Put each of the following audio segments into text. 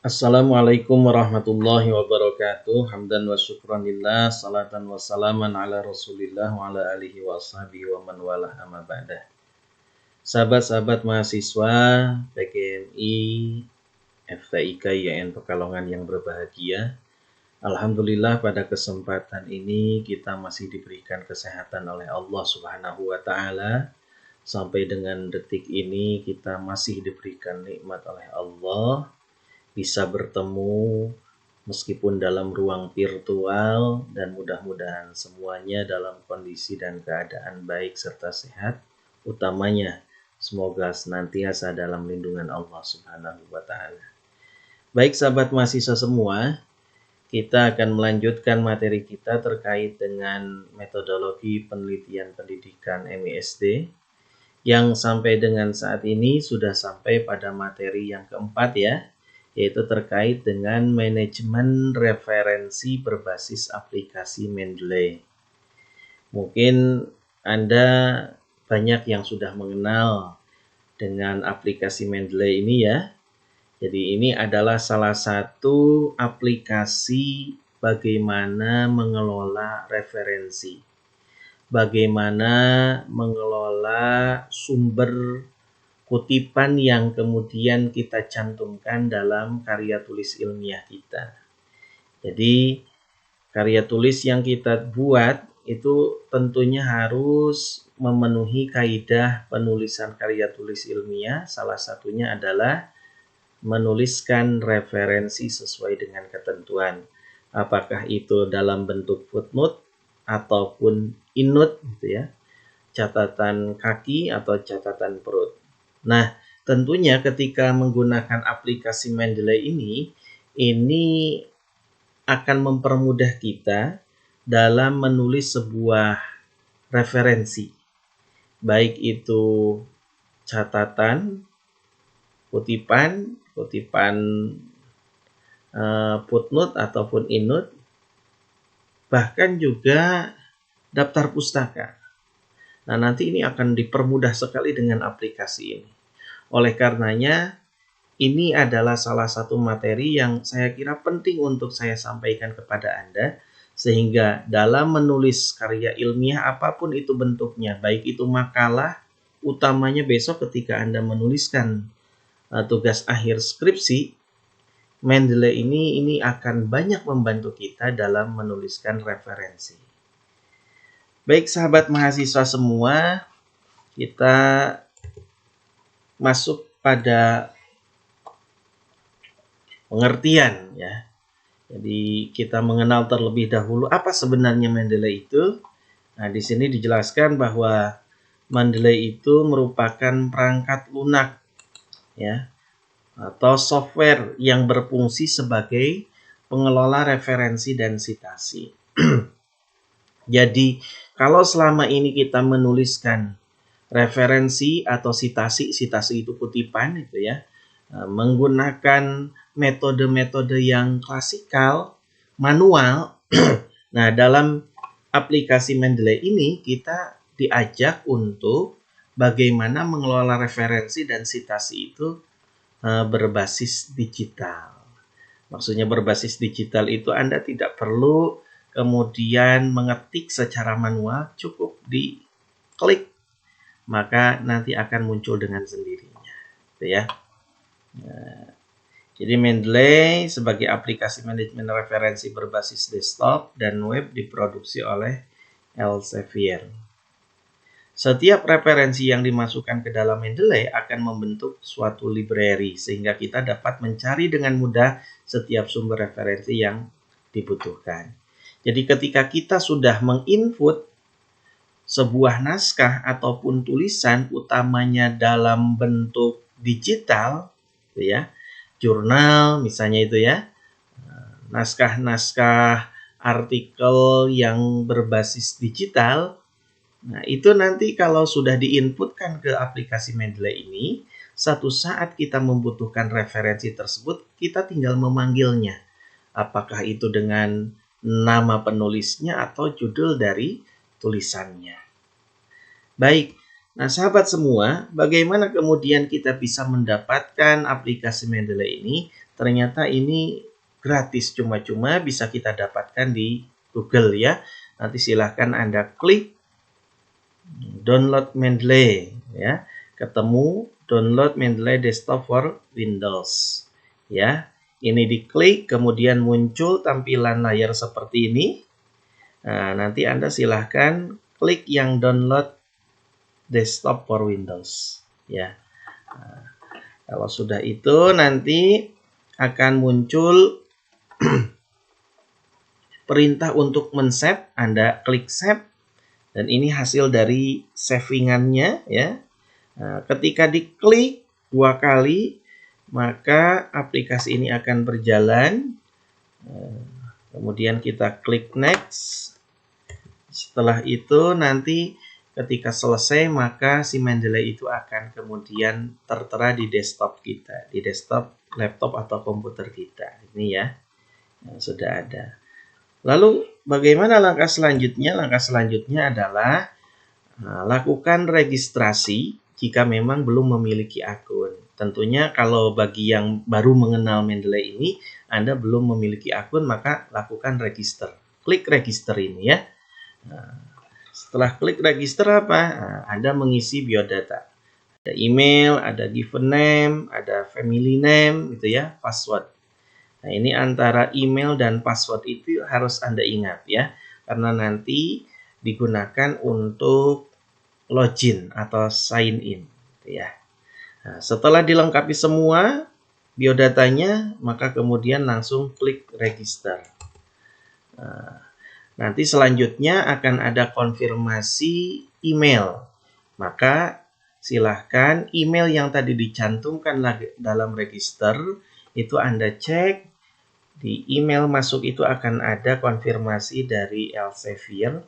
Assalamualaikum warahmatullahi wabarakatuh. Hamdan wa syukran lillah, salatan wa salaman ala rasulillah wa ala alihi wa ashabihi wa man walah amma ba'dah. Sahabat-sahabat mahasiswa PGMI FTIK YN Pekalongan yang berbahagia, alhamdulillah pada kesempatan ini kita masih diberikan kesehatan oleh Allah Subhanahu wa taala. Sampai dengan detik ini kita masih diberikan nikmat oleh Allah, bisa bertemu meskipun dalam ruang virtual, dan mudah-mudahan semuanya dalam kondisi dan keadaan baik serta sehat. Utamanya semoga senantiasa dalam lindungan Allah Subhanahu wa taala. Baik sahabat mahasiswa semua, kita akan melanjutkan materi kita terkait dengan metodologi penelitian pendidikan MISD yang sampai dengan saat ini sudah sampai pada materi yang keempat ya, yaitu terkait dengan manajemen referensi berbasis aplikasi Mendeley. Mungkin Anda banyak yang sudah mengenal dengan aplikasi Mendeley ini ya. Jadi ini adalah salah satu aplikasi bagaimana mengelola referensi, bagaimana mengelola sumber kutipan yang kemudian kita cantumkan dalam karya tulis ilmiah kita. Jadi karya tulis yang kita buat itu tentunya harus memenuhi kaidah penulisan karya tulis ilmiah. Salah satunya adalah menuliskan referensi sesuai dengan ketentuan. Apakah itu dalam bentuk footnote ataupun endnote gitu ya, catatan kaki atau catatan perut. Nah, tentunya ketika menggunakan aplikasi Mendeley ini akan mempermudah kita dalam menulis sebuah referensi, baik itu catatan, kutipan footnote ataupun endnote, bahkan juga daftar pustaka. Nah, nanti ini akan dipermudah sekali dengan aplikasi ini. Oleh karenanya, ini adalah salah satu materi yang saya kira penting untuk saya sampaikan kepada Anda, sehingga dalam menulis karya ilmiah apapun itu bentuknya, baik itu makalah, utamanya besok ketika Anda menuliskan tugas akhir skripsi, Mendeley ini akan banyak membantu kita dalam menuliskan referensi. Baik sahabat mahasiswa semua, kita masuk pada pengertian ya. Jadi kita mengenal terlebih dahulu apa sebenarnya Mendeley itu. Nah, di sini dijelaskan bahwa Mendeley itu merupakan perangkat lunak ya, atau software yang berfungsi sebagai pengelola referensi dan sitasi. Jadi kalau selama ini kita menuliskan referensi atau sitasi itu kutipan itu ya, menggunakan metode-metode yang klasikal, manual. Nah, dalam aplikasi Mendeley ini kita diajak untuk bagaimana mengelola referensi dan sitasi itu berbasis digital. Maksudnya berbasis digital itu Anda tidak perlu kemudian mengetik secara manual, cukup diklik maka nanti akan muncul dengan sendirinya, gitu ya. Nah, jadi Mendeley sebagai aplikasi manajemen referensi berbasis desktop dan web diproduksi oleh Elsevier. Setiap referensi yang dimasukkan ke dalam Mendeley akan membentuk suatu library sehingga kita dapat mencari dengan mudah setiap sumber referensi yang dibutuhkan. Jadi ketika kita sudah menginput sebuah naskah ataupun tulisan, utamanya dalam bentuk digital, gitu ya, jurnal misalnya itu ya, naskah-naskah artikel yang berbasis digital. Nah, itu nanti kalau sudah diinputkan ke aplikasi Mendeley ini, satu saat kita membutuhkan referensi tersebut, kita tinggal memanggilnya. Apakah itu dengan nama penulisnya atau judul dari tulisannya. Baik, Nah, sahabat semua, bagaimana kemudian kita bisa mendapatkan aplikasi Mendeley ini? Ternyata ini gratis, cuma-cuma bisa kita dapatkan di Google ya. Nanti silahkan Anda klik download Mendeley ya. Ketemu download Mendeley desktop for Windows ya. Ini diklik, kemudian muncul tampilan layar seperti ini. Nah, nanti Anda silahkan klik yang download desktop for Windows ya. Nah, kalau sudah itu nanti akan muncul perintah untuk men-save. Anda klik save dan ini hasil dari savingannya ya. Nah, ketika diklik 2 kali maka aplikasi ini akan berjalan. Kemudian kita klik next. Setelah itu nanti ketika selesai maka si Mendeley itu akan kemudian tertera di desktop kita, di desktop laptop atau komputer kita. Ini ya, sudah ada. Lalu bagaimana langkah selanjutnya? Langkah selanjutnya adalah lakukan registrasi jika memang belum memiliki akun. Tentunya kalau bagi yang baru mengenal Mendeley ini, Anda belum memiliki akun, maka lakukan register. Klik register ini ya. Setelah klik register apa? Anda mengisi biodata. Ada email, ada given name, ada family name gitu ya, password. Nah, ini antara email dan password itu harus Anda ingat ya. Karena nanti digunakan untuk login atau sign in gitu ya. Nah, setelah dilengkapi semua biodatanya, maka kemudian langsung klik register. Nanti selanjutnya akan ada konfirmasi email. Maka silahkan email yang tadi dicantumkan dalam register itu Anda cek. Di email masuk itu akan ada konfirmasi dari Elsevier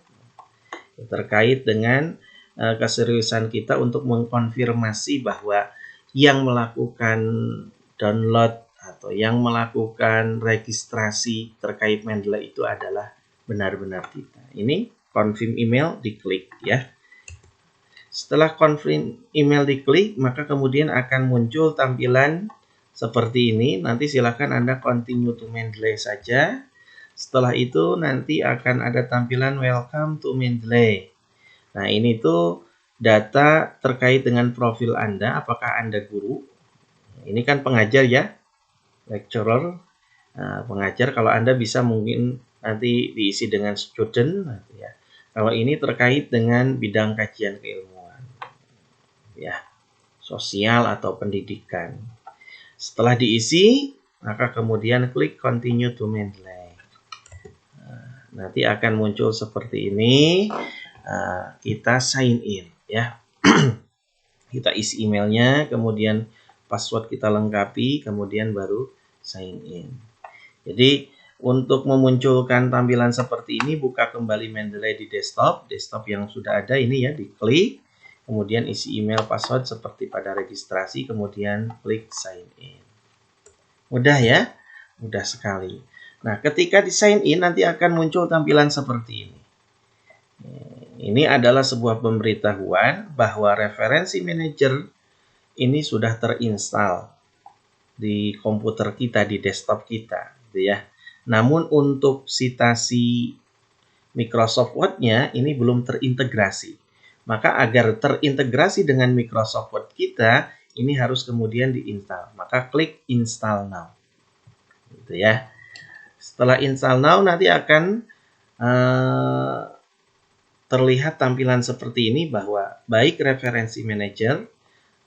terkait dengan keseriusan kita untuk mengkonfirmasi bahwa yang melakukan download atau yang melakukan registrasi terkait Mendeley itu adalah benar-benar kita. Ini confirm email diklik ya. Setelah confirm email diklik, maka kemudian akan muncul tampilan seperti ini. Nanti silakan Anda continue to Mendeley saja. Setelah itu nanti akan ada tampilan welcome to Mendeley. Nah, ini tuh data terkait dengan profil Anda, apakah Anda guru? Ini kan pengajar ya, lecturer, pengajar. Kalau Anda bisa mungkin nanti diisi dengan student ya. Kalau ini terkait dengan bidang kajian keilmuan ya, sosial atau pendidikan. Setelah diisi maka kemudian klik continue to Mendeley. Nanti akan muncul seperti ini. Kita sign in ya. Kita isi emailnya, kemudian password kita lengkapi, kemudian baru sign in. Jadi untuk memunculkan tampilan seperti ini, buka kembali Mendeley di desktop yang sudah ada ini ya, diklik, kemudian isi email password seperti pada registrasi, kemudian klik sign in. Mudah ya? Mudah sekali. Nah, ketika di sign in nanti akan muncul tampilan seperti ini. Ini adalah sebuah pemberitahuan bahwa referensi manager ini sudah terinstall di komputer kita, di desktop kita, gitu ya. Namun untuk citasi Microsoft Word-nya ini belum terintegrasi. Maka agar terintegrasi dengan Microsoft Word kita, ini harus kemudian diinstal. Maka klik install now. Gitu ya. Setelah install now nanti akan terlihat tampilan seperti ini bahwa baik referensi manager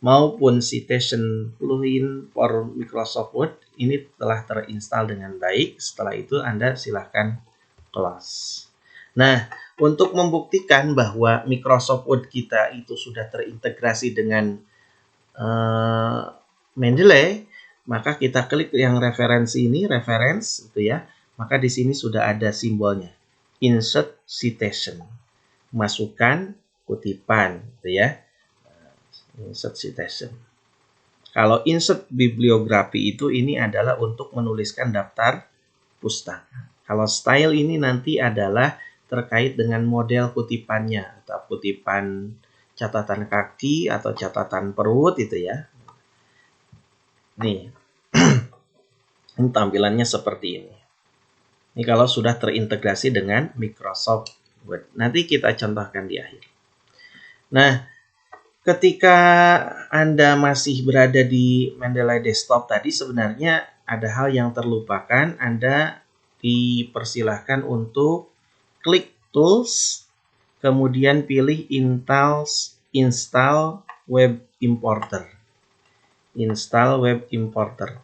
maupun citation plugin for Microsoft Word ini telah terinstall dengan baik. Setelah itu Anda silahkan close. Nah, untuk membuktikan bahwa Microsoft Word kita itu sudah terintegrasi dengan Mendeley, maka kita klik yang referensi ini, reference itu ya. Maka di sini sudah ada simbolnya, insert citation, masukkan kutipan, gitu ya. Insert citation. Kalau insert bibliografi itu ini adalah untuk menuliskan daftar pustaka. Kalau style ini nanti adalah terkait dengan model kutipannya atau kutipan catatan kaki atau catatan perut itu ya. Nih, ini tampilannya seperti ini. Ini kalau sudah terintegrasi dengan Microsoft Word. Nanti kita contohkan di akhir. Nah, ketika Anda masih berada di Mendeley Desktop tadi, sebenarnya ada hal yang terlupakan. Anda dipersilahkan untuk klik Tools, kemudian pilih Install Web Importer. Install Web Importer.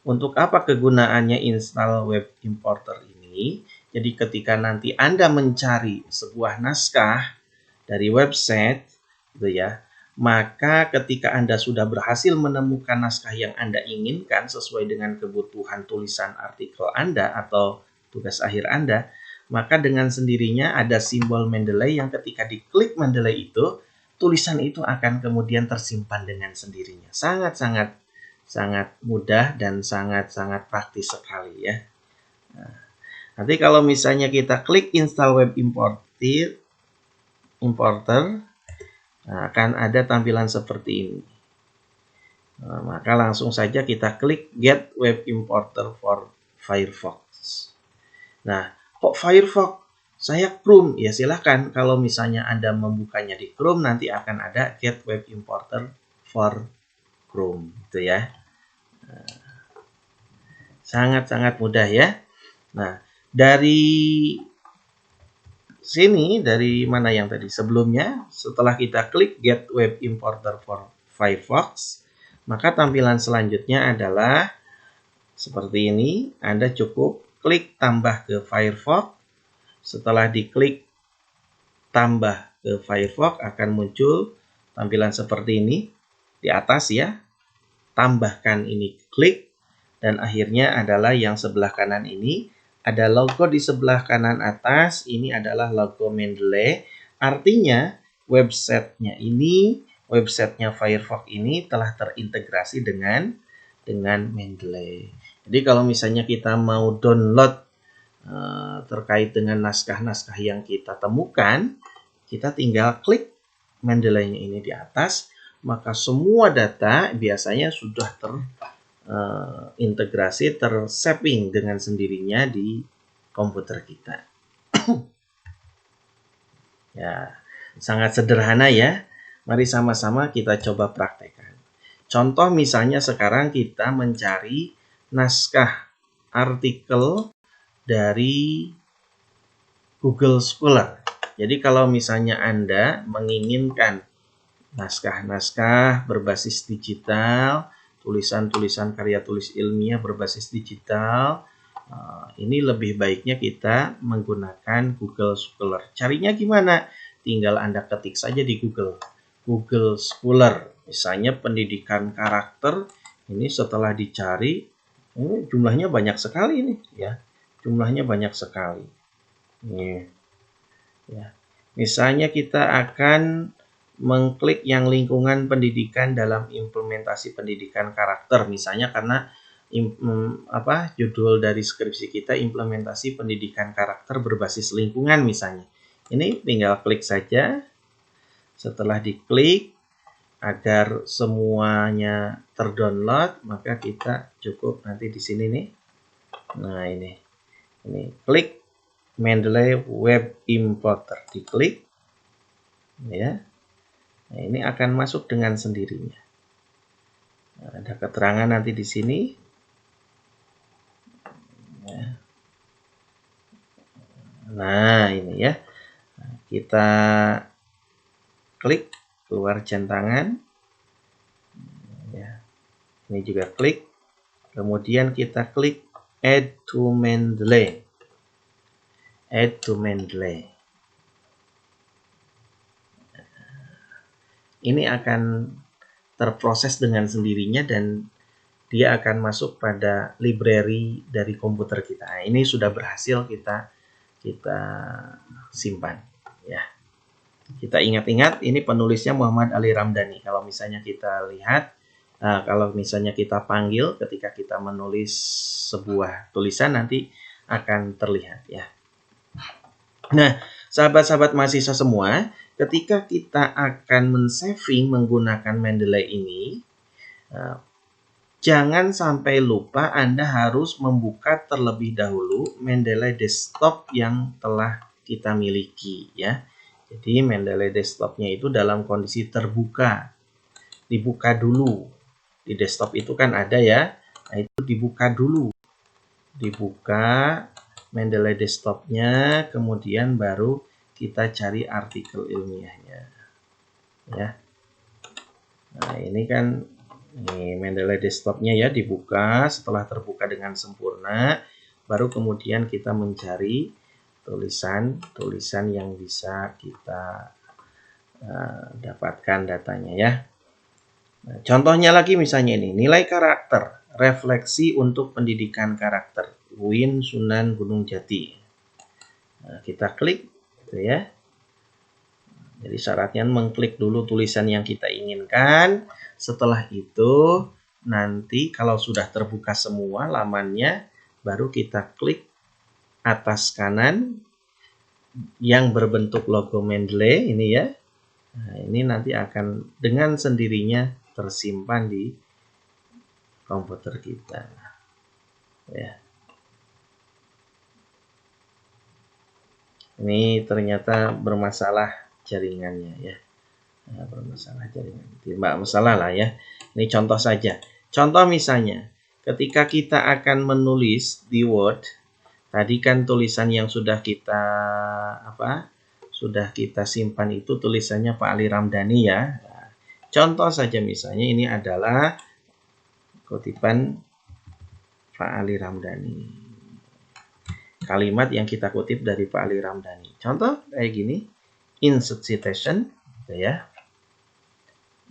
Untuk apa kegunaannya install web importer ini? Jadi ketika nanti Anda mencari sebuah naskah dari website, gitu ya, maka ketika Anda sudah berhasil menemukan naskah yang Anda inginkan sesuai dengan kebutuhan tulisan artikel Anda atau tugas akhir Anda, maka dengan sendirinya ada simbol Mendeley yang ketika diklik Mendeley itu, tulisan itu akan kemudian tersimpan dengan sendirinya. Sangat mudah dan sangat praktis sekali ya. Nah, nanti kalau misalnya kita klik install web importer, nah, akan ada tampilan seperti ini. Nah, maka langsung saja kita klik get web importer for Firefox. Nah, kok Firefox? Saya Chrome. Ya silahkan, kalau misalnya Anda membukanya di Chrome, nanti akan ada get web importer for Chrome, gitu ya. Sangat mudah ya. Nah, dari sini, dari mana yang tadi sebelumnya, setelah kita klik Get Web Importer for Firefox, maka tampilan selanjutnya adalah seperti ini. Anda cukup klik tambah ke Firefox. Setelah diklik tambah ke Firefox, akan muncul tampilan seperti ini di atas ya. Tambahkan ini klik. Dan akhirnya adalah yang sebelah kanan ini, ada logo di sebelah kanan atas, ini adalah logo Mendeley. Artinya websitenya Firefox ini telah terintegrasi dengan Mendeley. Jadi kalau misalnya kita mau download terkait dengan naskah-naskah yang kita temukan, kita tinggal klik Mendeley-nya ini di atas, maka semua data biasanya sudah integrasi, tersaving dengan sendirinya di komputer kita. Ya, sangat sederhana ya. Mari sama-sama kita coba praktekkan. Contoh misalnya sekarang kita mencari naskah artikel dari Google Scholar. Jadi kalau misalnya Anda menginginkan naskah-naskah berbasis digital, tulisan-tulisan karya tulis ilmiah berbasis digital, ini lebih baiknya kita menggunakan Google Scholar. Carinya gimana? Tinggal Anda ketik saja di Google Scholar. Misalnya pendidikan karakter, ini setelah dicari, ini jumlahnya banyak sekali nih ya. Jumlahnya banyak sekali. Nih. Ya. Misalnya kita akan mengklik yang lingkungan pendidikan dalam implementasi pendidikan karakter, misalnya karena judul dari skripsi kita implementasi pendidikan karakter berbasis lingkungan misalnya. Ini tinggal klik saja. Setelah diklik agar semuanya terdownload, maka kita cukup nanti di sini nih. Nah, ini klik Mendeley Web Importer, diklik ya. Nah, ini akan masuk dengan sendirinya. Nah, ada keterangan nanti di sini. Nah, ini ya. Nah, kita klik keluar centangan. Ya. Ini juga klik. Kemudian kita klik Add to Mendeley. Add to Mendeley. Ini akan terproses dengan sendirinya dan dia akan masuk pada library dari komputer kita. Nah, ini sudah berhasil kita simpan ya. Kita ingat-ingat ini penulisnya Muhammad Ali Ramdhani. Kalau misalnya kita lihat, kalau misalnya kita panggil ketika kita menulis sebuah tulisan nanti akan terlihat ya. Nah, sahabat-sahabat mahasiswa semua, ketika kita akan men-saving menggunakan Mendeley ini, jangan sampai lupa Anda harus membuka terlebih dahulu Mendeley desktop yang telah kita miliki ya. Jadi Mendeley desktopnya itu dalam kondisi terbuka. Dibuka dulu. Di desktop itu kan ada ya. Nah, itu dibuka dulu. Dibuka Mendeley desktopnya, kemudian baru kita cari artikel ilmiahnya. Ya. Nah, ini kan Mendeley desktopnya ya dibuka. Setelah terbuka dengan sempurna, baru kemudian kita mencari tulisan yang bisa kita dapatkan datanya ya. Nah, contohnya lagi misalnya ini, nilai karakter, refleksi untuk pendidikan karakter, UIN Sunan Gunung Jati. Nah, kita klik gitu ya. Jadi syaratnya mengklik dulu tulisan yang kita inginkan. Setelah itu nanti kalau sudah terbuka semua lamannya, baru kita klik atas kanan yang berbentuk logo Mendeley ini ya. Nah, ini nanti akan dengan sendirinya tersimpan di komputer kita. Ya. Ini ternyata bermasalah jaringannya ya. Nah, bermasalah jaringan. Tidak masalah lah ya. Ini contoh saja. Contoh misalnya, ketika kita akan menulis di Word, tadi kan tulisan yang sudah kita simpan itu tulisannya Pak Ali Ramdhani ya. Nah, contoh saja misalnya ini adalah kutipan Pak Ali Ramdhani. Kalimat yang kita kutip dari Pak Ali Ramdhani. Contoh kayak gini, insert citation, gitu ya.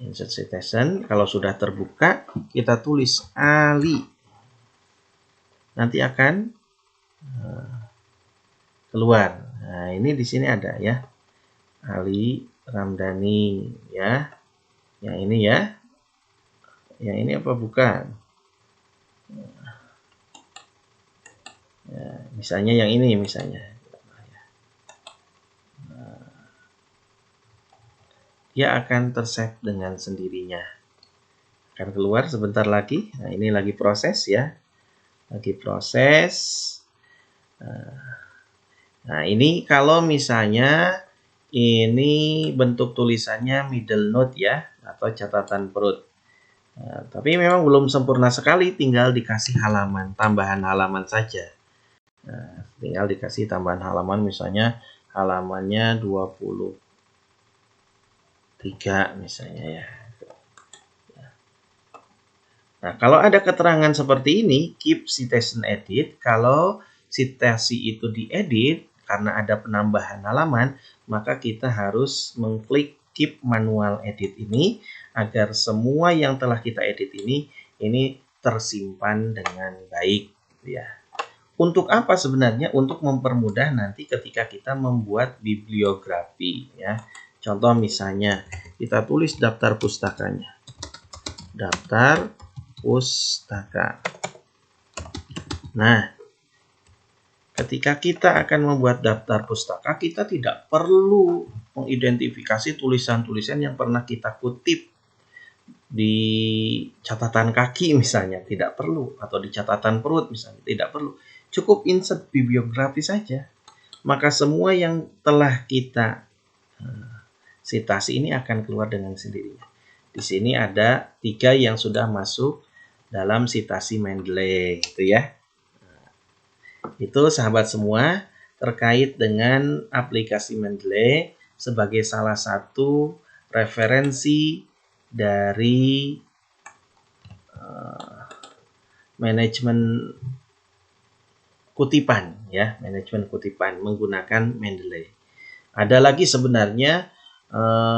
Insert citation, kalau sudah terbuka, kita tulis Ali. Nanti akan keluar. Nah, ini di sini ada ya. Ali Ramdhani ya. Yang ini ya. Yang ini apa bukan? Ya, misalnya yang ini misalnya. Dia akan tersave dengan sendirinya. Akan keluar sebentar lagi. Nah, ini lagi proses ya. Lagi proses. Nah, ini kalau misalnya ini bentuk tulisannya middle note ya, atau catatan perut. Nah, tapi memang belum sempurna sekali, tinggal dikasih halaman, tambahan halaman saja. Nah, tinggal dikasih tambahan halaman, misalnya halamannya 23 misalnya ya. Nah, kalau ada keterangan seperti ini, keep citation edit, kalau citasi itu diedit karena ada penambahan halaman, maka kita harus mengklik keep manual edit ini agar semua yang telah kita edit ini tersimpan dengan baik ya. Untuk apa sebenarnya? Untuk mempermudah nanti ketika kita membuat bibliografi ya. Contoh misalnya kita tulis daftar pustakanya. Daftar pustaka. Nah, ketika kita akan membuat daftar pustaka, kita tidak perlu mengidentifikasi tulisan-tulisan yang pernah kita kutip di catatan kaki misalnya, tidak perlu, atau di catatan perut misalnya, tidak perlu. Cukup insert bibliografi saja. Maka semua yang telah kita citasi ini akan keluar dengan sendirinya. Di sini ada 3 yang sudah masuk dalam citasi Mendeley gitu ya. Itu sahabat semua terkait dengan aplikasi Mendeley sebagai salah satu referensi dari manajemen kutipan ya, manajemen kutipan menggunakan Mendeley. Ada lagi sebenarnya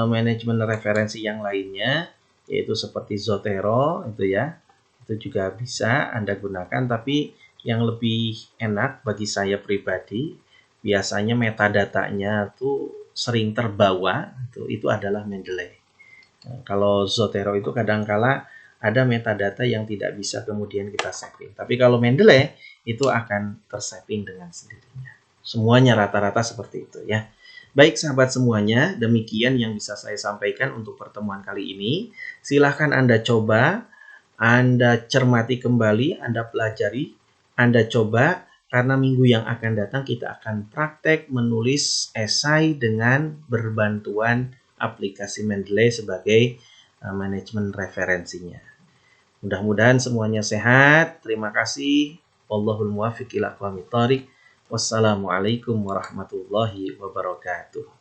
manajemen referensi yang lainnya, yaitu seperti Zotero itu ya. Itu juga bisa Anda gunakan, tapi yang lebih enak bagi saya pribadi, biasanya metadatanya tuh sering terbawa, itu adalah Mendeley. Nah, kalau Zotero itu kadangkala ada metadata yang tidak bisa kemudian kita saving. Tapi kalau Mendeley itu akan tersaving dengan sendirinya. Semuanya rata-rata seperti itu ya. Baik sahabat semuanya, demikian yang bisa saya sampaikan untuk pertemuan kali ini. Silahkan Anda coba, Anda cermati kembali, Anda pelajari, Anda coba, karena minggu yang akan datang kita akan praktek menulis esai dengan berbantuan aplikasi Mendeley sebagai manajemen referensinya. Mudah-mudahan semuanya sehat. Terima kasih. Wallahul muwaffiq ila aqwamit thoriq. Wassalamualaikum warahmatullahi wabarakatuh.